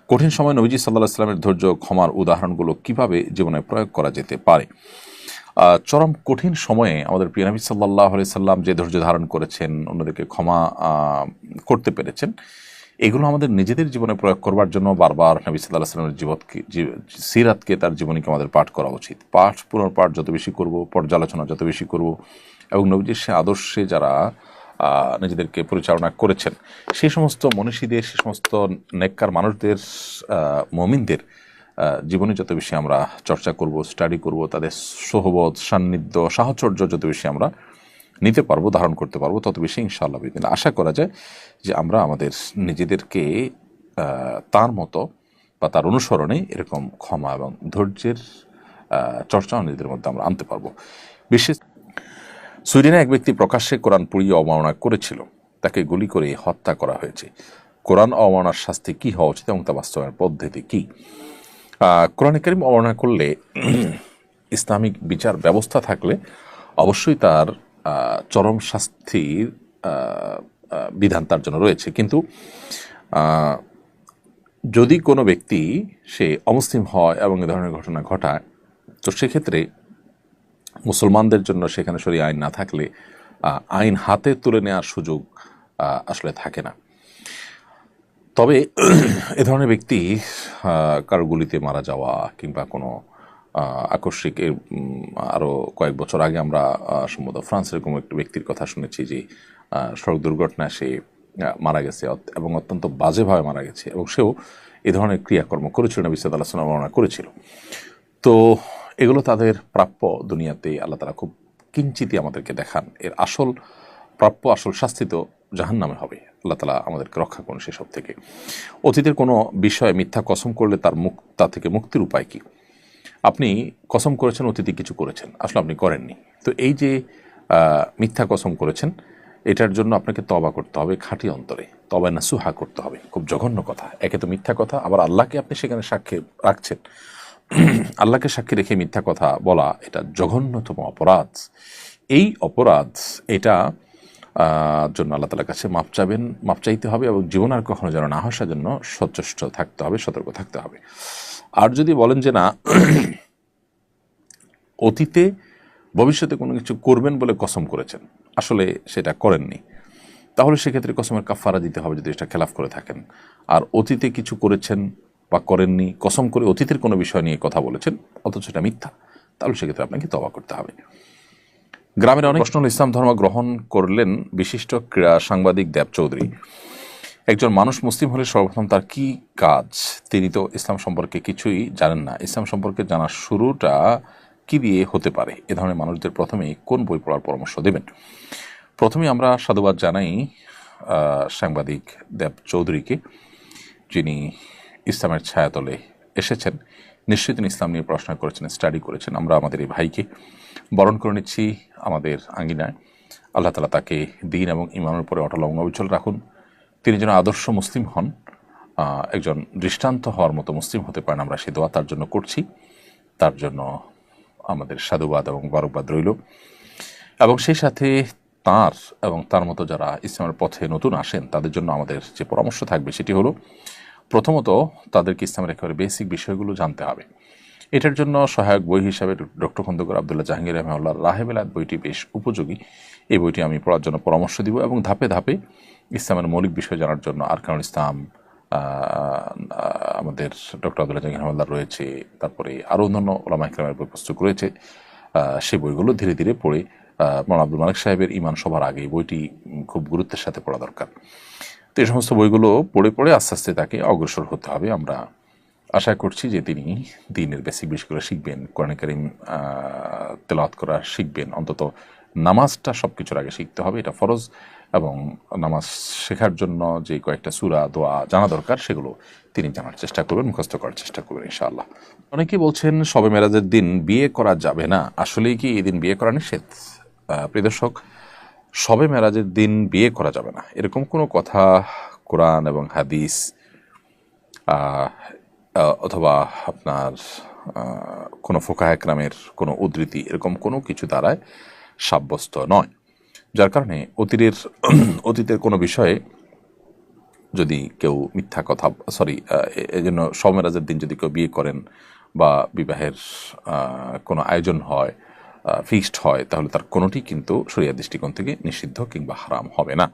কঠিন সময় নবীজি সাল্লাল্লাহু আলাইহি ওয়াসাল্লামের ধৈর্য ক্ষমার উদাহরণগুলো কিভাবে জীবনে প্রয়োগ করা যেতে পারে? চরম কঠিন সময়ে আমাদের প্রিয় নবী সাল্লাল্লাহু আলাইহি সাল্লাম যে ধৈর্য ধারণ করেছেন, অন্যদেরকে ক্ষমা করতে পেরেছেন, এগুলো আমাদের নিজেদের জীবনে প্রয়োগ করবার জন্য বারবার নবী সাল্লাল্লাহু আলাইহি সাল্লামের সিরাতকে, তার জীবনীকে আমাদের পাঠ করা উচিত। পাঠ পুনর্পাঠ যত বেশি করব, পর্যালোচনা যত বেশি করব, এবং নবীজির সে আদর্শে যারা নিজেদেরকে পরিচালনা করেছেন, সেই সমস্ত মনীষীদের, সে সমস্ত নেককার মানুষদের, মুমিনদের জীবনে যত বেশি আমরা চর্চা করব, স্টাডি করব, তাদের সোহবত, সান্নিধ্য, সাহচর্য যত বেশি আমরা নিতে পারবো, ধারণ করতে পারবো, তত বেশি ইনশাআল্লাহ বিদিন আশা করা যায় যে আমরা আমাদের নিজেদেরকে তার মতো বা তার অনুসরণে এরকম ক্ষমা এবং ধৈর্যের চর্চা নিজেদের মধ্যে আমরা আনতে পারবো। বিশেষ সুইডেনে এক ব্যক্তি প্রকাশ্যে কোরআন পুড়িয়ে অবমাননা করেছিল, তাকে গুলি করে হত্যা করা হয়েছে। কোরআন অবমাননার শাস্তি কী হওয়া উচিত এবং তা বাস্তবায়নের পদ্ধতি কী? কোরআন কারীম অবমাননা করলে ইসলামিক বিচার ব্যবস্থা থাকলে অবশ্যই তার চরম শাস্তির বিধান তার জন্য রয়েছে। কিন্তু যদি কোনো ব্যক্তি সে অমুসলিম হয় এবং এ ধরনের ঘটনা ঘটায়, তো সেক্ষেত্রে মুসলমানদের জন্য সেখানে শরীয়ত আইন না থাকলে আইন হাতে তুলে নেওয়ার সুযোগ আসলে থাকে না। তবে এ ধরনের ব্যক্তি কারো গুলিতে মারা যাওয়া কিংবা কোনো আকস্মিক, আরও কয়েক বছর আগে আমরা সম্ভবত ফ্রান্সের কোনো একটি ব্যক্তির কথা শুনেছি যে সড়ক দুর্ঘটনায় সে মারা গেছে এবং অত্যন্ত বাজেভাবে মারা গেছে, এবং সেও এ ধরনের ক্রিয়াকর্ম করেছিল, নবী সাল্লাল্লাহু আলাইহি ওয়াসাল্লাম বর্ণনা করেছিল। তো এগুলো তাদের প্রাপ্য, দুনিয়াতে আল্লাহ তাআলা খুব কিঞ্চিতই আমাদেরকে দেখান। এর আসল প্রাপ্য, আসল শাস্তি তো জাহান্নামে হবে। আল্লাহ তাআলা আমাদেরকে রক্ষা করুন সেসব থেকে। অতীতের কোনো বিষয়ে মিথ্যা কসম করলে তা থেকে মুক্তির উপায় কি? আপনি কসম করেছেন, অতীতে কিছু করেছেন, আসলে আপনি করেননি, তো এই যে মিথ্যা কসম করেছেন, এটার জন্য আপনাকে তওবা করতে হবে, খাঁটি অন্তরে তওবা নাসুহা করতে হবে। খুব জঘন্য কথা, একে তো মিথ্যা কথা, আবার আল্লাহকে আপনি সেখানে সাক্ষী রাখছেন। আল্লাহকে সাক্ষী রেখে মিথ্যা কথা বলা, এটা জঘন্যতম অপরাধ। এই অপরাধ, এটা জন্য আল্লাহ তাআলার কাছে মাপ চাইতে হবে, এবং জীবন আর কখনো যেন না আসার জন্য সচেষ্ট থাকতে হবে, সতর্ক থাকতে হবে। আর যদি বলেন যে না, অতীতে ভবিষ্যতে কোনো কিছু করবেন বলে কসম করেছেন, আসলে সেটা করেননি, তাহলে সেক্ষেত্রে কসমের কাফারা দিতে হবে যদি এটা খেলাফ করে থাকেন। আর অতীতে কিছু করেছেন বা করেননি, কসম করে অতীতের কোনো বিষয় নিয়ে কথা বলেছেন অথচ এটা মিথ্যা, তাহলে সেক্ষেত্রে আপনাকে তওবা করতে হবে। গ্রামের অনেক প্রশ্ন, ইসলাম ধর্ম গ্রহণ করলেন বিশিষ্ট ক্রীড়া সাংবাদিক দেব চৌধুরী। একজন মানুষ মুসলিম হলে সর্বপ্রথম তার কি কাজ? তিনি তো ইসলাম সম্পর্কে কিছুই জানেন না। ইসলাম সম্পর্কে জানার শুরুটা কি দিয়ে হতে পারে? এ ধরনের মানুষদের প্রথমে কোন বই পড়ার পরামর্শ দেবেন? প্রথমে আমরা সাধুবাদ জানাই সাংবাদিক দেব চৌধুরীকে, যিনি ইসলামের ছায়াতলে এসেছেন। নিশ্চয়ই তিনি ইসলাম নিয়ে পড়াশোনা করেছেন, স্টাডি করেছেন। আমরা আমাদের এই ভাইকে বরণ করে নিচ্ছি আমাদের আঙ্গিনায়। আল্লাহ তাআলা তাকে দ্বীন এবং ঈমানের উপরে অটল এবং অবিচল রাখুন। তিনি যেন আদর্শ মুসলিম হন, একজন দৃষ্টান্ত হওয়ার মতো মুসলিম হতে পারেন, আমরা সে দোয়া তার জন্য করছি। তার জন্য আমাদের সাধুবাদ এবং বারকবাদ রইল। এবং সেই সাথে তার এবং তার মতো যারা ইসলামের পথে নতুন আসেন, তাদের জন্য আমাদের যে পরামর্শ থাকবে সেটি হলো, প্রথমত তাদেরকে ইসলামের একেবারে বেসিক বিষয়গুলো জানতে হবে। এটার জন্য সহায়ক বই হিসাবে ডক্টর খন্দকার আব্দুল্লাহ জাহাঙ্গীর রাহিমাহুল্লাহর রাহে বেলায়েত বইটি বেশ উপযোগী। এই বইটি আমি পড়ার জন্য পরামর্শ দিব, এবং ধাপে ধাপে ইসলামের মৌলিক বিষয় জানার জন্য আরকানুল ইসলাম, আমাদের ডক্টর আব্দুল্লাহ জাহাঙ্গীর রাহিমাহুল্লাহ রয়েছে, তারপরে আরও অন্যান্য ওলামা ইকরামের বই পুস্তক রয়েছে। সেই বইগুলো ধীরে ধীরে পড়ে মৌলানা আব্দুল মালিক সাহেবের ঈমান সবার আগে বইটি খুব গুরুত্বের সাথে পড়া দরকার। তো এই সমস্ত বইগুলো পড়ে পড়ে আস্তে আস্তে তাকে অগ্রসর হতে হবে। আমরা আশা করছি যে তিনি দ্বীনের বেসিক বিষয়গুলো শিখবেন, কোরআন কারীম তেলাওয়াত করা শিখবেন। অন্তত নামাজটা সব কিছুর আগে শিখতে হবে, এটা ফরজ, এবং নামাজ শেখার জন্য যে কয়েকটা সূরা, দোয়া জানা দরকার, সেগুলো তিনি জানার চেষ্টা করবেন, মুখস্থ করার চেষ্টা করবেন ইনশাআল্লাহ। অনেকেই বলছেন শবে মেরাজের দিন বিয়ে করা যাবে না, আসলেই কি এই দিন বিয়ে করা নিষেধ? প্রিয় দর্শক, শবে মেরাজের দিন বিয়ে করা যাবে না এরকম কোনো কথা কোরআন এবং হাদিস অথবা আপনার কোনো ফুকাহে কেরামের কোনো উদ্ধৃতি, এরকম কোনো কিছু দ্বারায় সাব্যস্ত নয়। যার কারণে অতীতের কোনো বিষয়ে যদি কেউ মিথ্যা কথা, সরি, এই জন্য সমেরাজের দিন যদি কেউ বিয়ে করেন বা বিবাহের কোনো আয়োজন হয়, ফিক্সড হয়, তাহলে তার কোনোটি কিন্তু শরিয়া দৃষ্টিকোণ থেকে নিষিদ্ধ কিংবা হারাম হবে না।